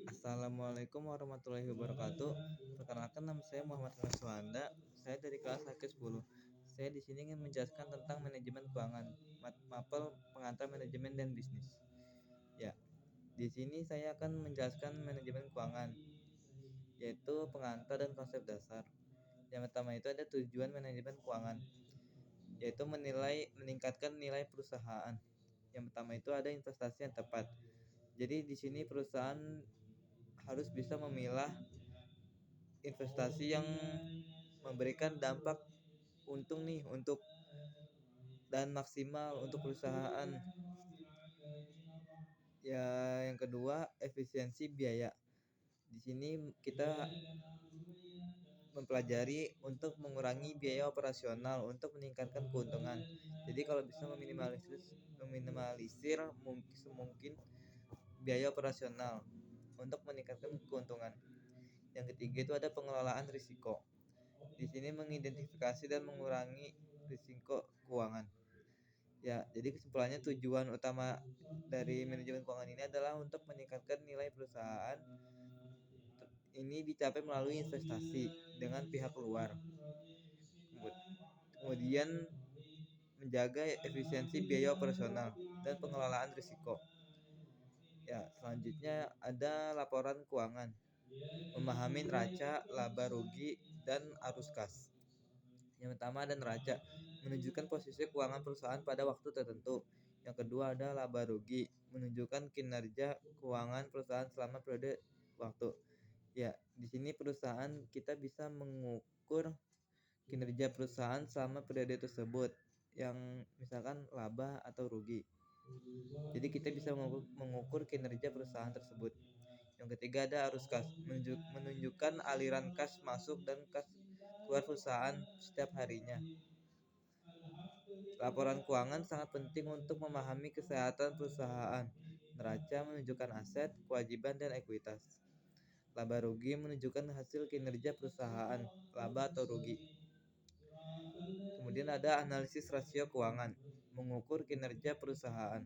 Assalamualaikum warahmatullahi wabarakatuh. Perkenalkan nama saya Muhammad Raswanda. Saya dari kelas AK 10. Saya di sini ingin menjelaskan tentang manajemen keuangan, mapel pengantar manajemen dan bisnis. Ya, di sini saya akan menjelaskan manajemen keuangan, yaitu pengantar dan konsep dasar. Yang pertama itu ada tujuan manajemen keuangan, yaitu meningkatkan nilai perusahaan. Yang pertama itu ada investasi yang tepat. Jadi di sini perusahaan harus bisa memilah investasi yang memberikan dampak untung nih untuk dan maksimal untuk perusahaan. Ya, yang kedua efisiensi biaya. Di sini kita mempelajari untuk mengurangi biaya operasional untuk meningkatkan keuntungan. Jadi kalau bisa meminimalisir semungkin biaya operasional untuk meningkatkan keuntungan. Yang ketiga itu ada pengelolaan risiko. Di sini mengidentifikasi dan mengurangi risiko keuangan. Ya, jadi kesimpulannya tujuan utama dari manajemen keuangan ini adalah untuk meningkatkan nilai perusahaan. Ini dicapai melalui investasi dengan pihak luar. Kemudian menjaga efisiensi biaya operasional dan pengelolaan risiko. Ya, selanjutnya ada laporan keuangan, memahami neraca, laba rugi, dan arus kas. Yang pertama ada neraca, menunjukkan posisi keuangan perusahaan pada waktu tertentu. Yang kedua ada laba rugi, menunjukkan kinerja keuangan perusahaan selama periode waktu. Ya, di sini perusahaan kita bisa mengukur kinerja perusahaan selama periode tersebut, yang misalkan laba atau rugi. Jadi kita bisa mengukur kinerja perusahaan tersebut. Yang ketiga ada arus kas, menunjukkan aliran kas masuk dan kas keluar perusahaan setiap harinya. Laporan keuangan sangat penting untuk memahami kesehatan perusahaan. Neraca menunjukkan aset, kewajiban, dan ekuitas. Laba rugi menunjukkan hasil kinerja perusahaan, laba atau rugi. Kemudian ada analisis rasio keuangan, mengukur kinerja perusahaan.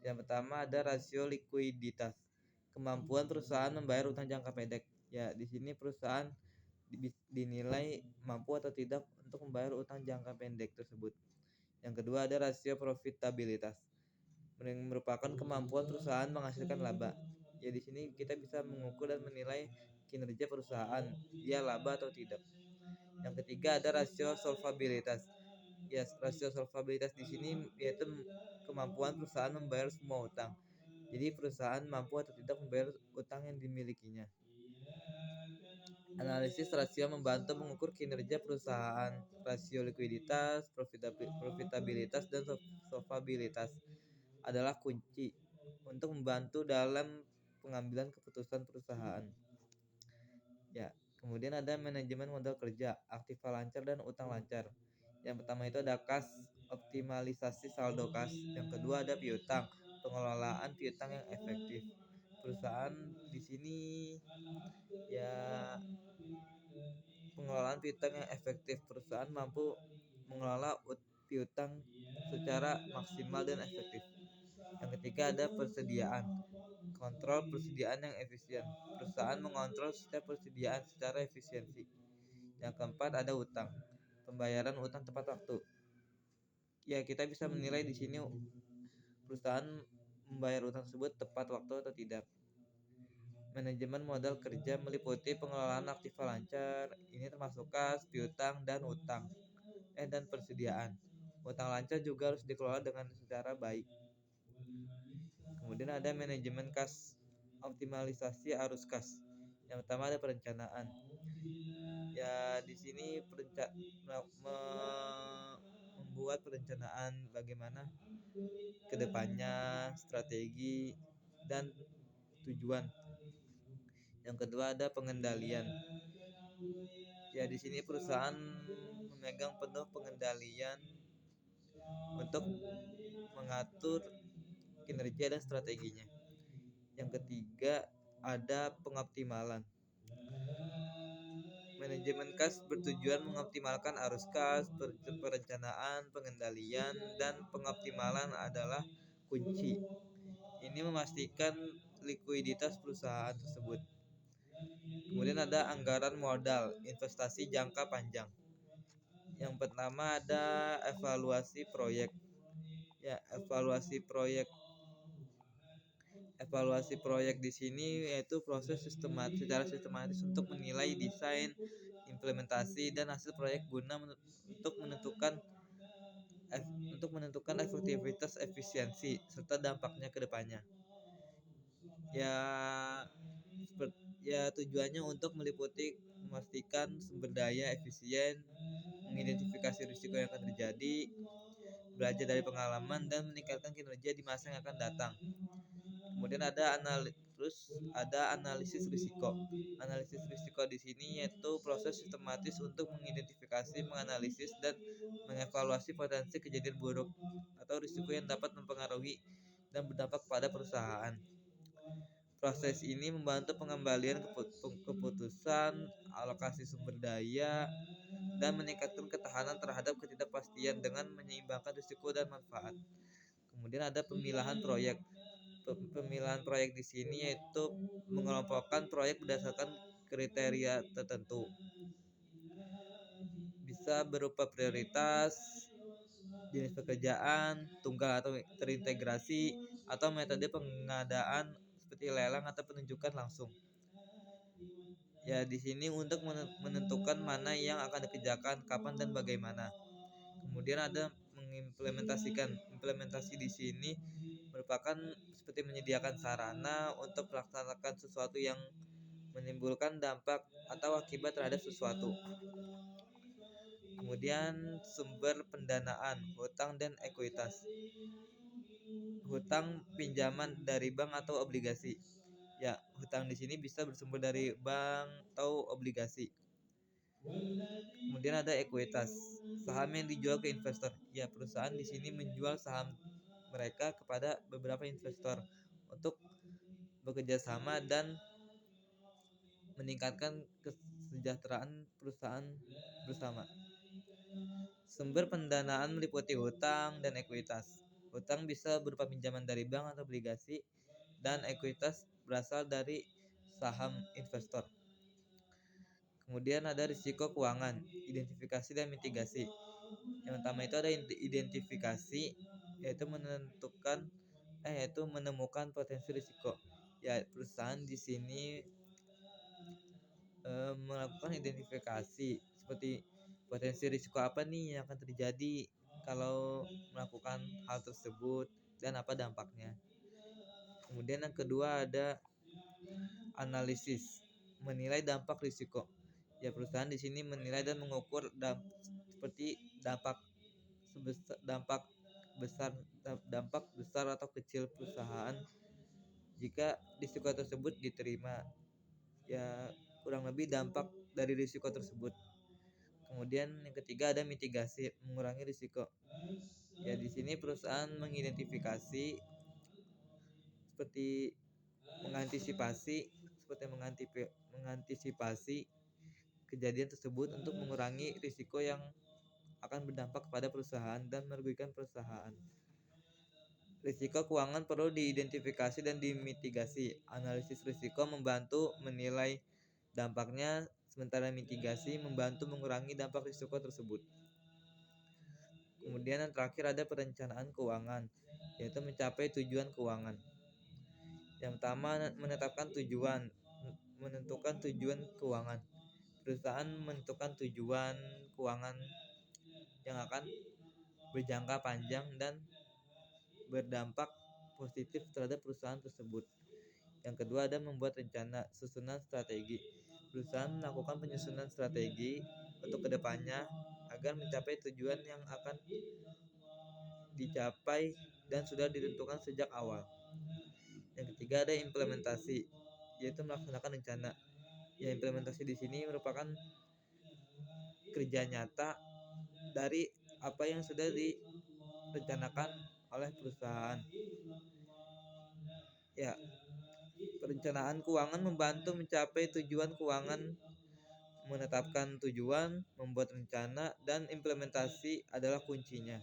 Yang pertama ada rasio likuiditas, kemampuan perusahaan membayar utang jangka pendek. Ya, di sini perusahaan dinilai mampu atau tidak untuk membayar utang jangka pendek tersebut. Yang kedua ada rasio profitabilitas, merupakan kemampuan perusahaan menghasilkan laba. Ya, di sini kita bisa mengukur dan menilai kinerja perusahaan, dia laba atau tidak. Yang ketiga ada rasio solvabilitas. Ya, rasio solvabilitas di sini yaitu kemampuan perusahaan membayar semua utang. Jadi perusahaan mampu atau tidak membayar utang yang dimilikinya. Analisis rasio membantu mengukur kinerja perusahaan. Rasio likuiditas, profitabilitas, dan solvabilitas adalah kunci untuk membantu dalam pengambilan keputusan perusahaan. Ya, kemudian ada manajemen modal kerja, aktiva lancar dan utang lancar. Yang pertama itu ada kas, optimalisasi saldo kas. Yang kedua ada piutang, pengelolaan piutang yang efektif. Perusahaan di sini ya pengelolaan piutang yang efektif. Perusahaan mampu mengelola piutang secara maksimal dan efektif. Yang ketiga ada persediaan, kontrol persediaan yang efisien. Perusahaan mengontrol setiap persediaan secara efisiensi. Yang keempat ada utang, pembayaran utang tepat waktu. Ya, kita bisa menilai di sini perusahaan membayar utang tersebut tepat waktu atau tidak. Manajemen modal kerja meliputi pengelolaan aktiva lancar, ini termasuk kas, piutang, dan utang, dan persediaan. Utang lancar juga harus dikelola dengan secara baik. Kemudian ada manajemen kas, optimalisasi arus kas. Yang pertama ada perencanaan. Ya, di sini membuat perencanaan bagaimana kedepannya, strategi, dan tujuan. Yang kedua ada pengendalian. Ya, di sini perusahaan memegang penuh pengendalian untuk mengatur kinerja dan strateginya. Yang ketiga ada pengoptimalan. Manajemen kas bertujuan mengoptimalkan arus kas, perencanaan, pengendalian, dan pengoptimalan adalah kunci. Ini memastikan likuiditas perusahaan tersebut. Kemudian ada anggaran modal investasi jangka panjang. Yang pertama ada evaluasi proyek. Ya, evaluasi proyek di sini yaitu proses secara sistematis untuk menilai desain, implementasi dan hasil proyek guna untuk menentukan efektivitas, efisiensi serta dampaknya ke depannya. Ya, tujuannya untuk memastikan sumber daya efisien, mengidentifikasi risiko yang akan terjadi, belajar dari pengalaman dan meningkatkan kinerja di masa yang akan datang. Kemudian ada analisis risiko. Analisis risiko di sini yaitu proses sistematis untuk mengidentifikasi, menganalisis dan mengevaluasi potensi kejadian buruk atau risiko yang dapat mempengaruhi dan berdampak pada perusahaan. Proses ini membantu pengembalian keputusan, alokasi sumber daya, dan meningkatkan ketahanan terhadap ketidakpastian dengan menyeimbangkan risiko dan manfaat. Kemudian ada pemilahan proyek. Pemilihan proyek di sini yaitu mengelompokkan proyek berdasarkan kriteria tertentu. Bisa berupa prioritas, jenis pekerjaan, tunggal atau terintegrasi, atau metode pengadaan seperti lelang atau penunjukan langsung. Ya, di sini untuk menentukan mana yang akan dikerjakan, kapan dan bagaimana. Kemudian ada mengimplementasikan. Implementasi di sini merupakan seperti menyediakan sarana untuk melaksanakan sesuatu yang menimbulkan dampak atau akibat terhadap sesuatu. Kemudian sumber pendanaan, hutang dan ekuitas. Hutang pinjaman dari bank atau obligasi. Ya, hutang di sini bisa bersumber dari bank atau obligasi. Kemudian ada ekuitas, saham yang dijual ke investor. Ya, perusahaan di sini menjual saham mereka kepada beberapa investor untuk bekerja sama dan meningkatkan kesejahteraan perusahaan bersama. Sumber pendanaan meliputi hutang dan ekuitas. Hutang bisa berupa pinjaman dari bank atau obligasi, dan ekuitas berasal dari saham investor. Kemudian ada risiko keuangan, identifikasi dan mitigasi. Yang pertama itu ada identifikasi, yaitu menemukan potensi risiko. Ya, perusahaan di sini melakukan identifikasi seperti potensi risiko apa nih yang akan terjadi kalau melakukan hal tersebut dan apa dampaknya. Kemudian yang kedua ada analisis, menilai dampak risiko. Ya, perusahaan di sini menilai dan mengukur seperti dampak besar atau kecil perusahaan jika risiko tersebut diterima. Ya, kurang lebih dampak dari risiko tersebut. Kemudian yang ketiga ada mitigasi, mengurangi risiko. Ya, di sini perusahaan mengidentifikasi seperti mengantisipasi kejadian tersebut untuk mengurangi risiko yang akan berdampak kepada perusahaan dan merugikan perusahaan. Risiko keuangan perlu diidentifikasi dan dimitigasi. Analisis risiko membantu menilai dampaknya, sementara mitigasi membantu mengurangi dampak risiko tersebut. Kemudian yang terakhir ada perencanaan keuangan, yaitu mencapai tujuan keuangan. Yang pertama menentukan tujuan keuangan. Perusahaan menentukan tujuan keuangan yang akan berjangka panjang dan berdampak positif terhadap perusahaan tersebut. Yang kedua ada membuat rencana, susunan strategi. Perusahaan melakukan penyusunan strategi untuk kedepannya agar mencapai tujuan yang akan dicapai dan sudah ditentukan sejak awal. Yang ketiga ada implementasi, yaitu melaksanakan rencana. Ya, implementasi di sini merupakan kerja nyata dari apa yang sudah direncanakan oleh perusahaan. Ya, perencanaan keuangan membantu mencapai tujuan keuangan, menetapkan tujuan, membuat rencana, dan implementasi adalah kuncinya.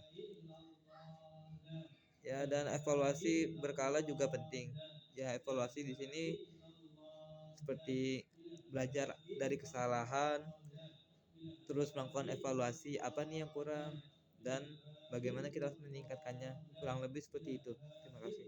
Ya, dan evaluasi berkala juga penting. Ya, evaluasi di sini seperti belajar dari kesalahan, terus melakukan evaluasi apa nih yang kurang dan bagaimana kita harus meningkatkannya. Kurang lebih seperti itu. Terima kasih.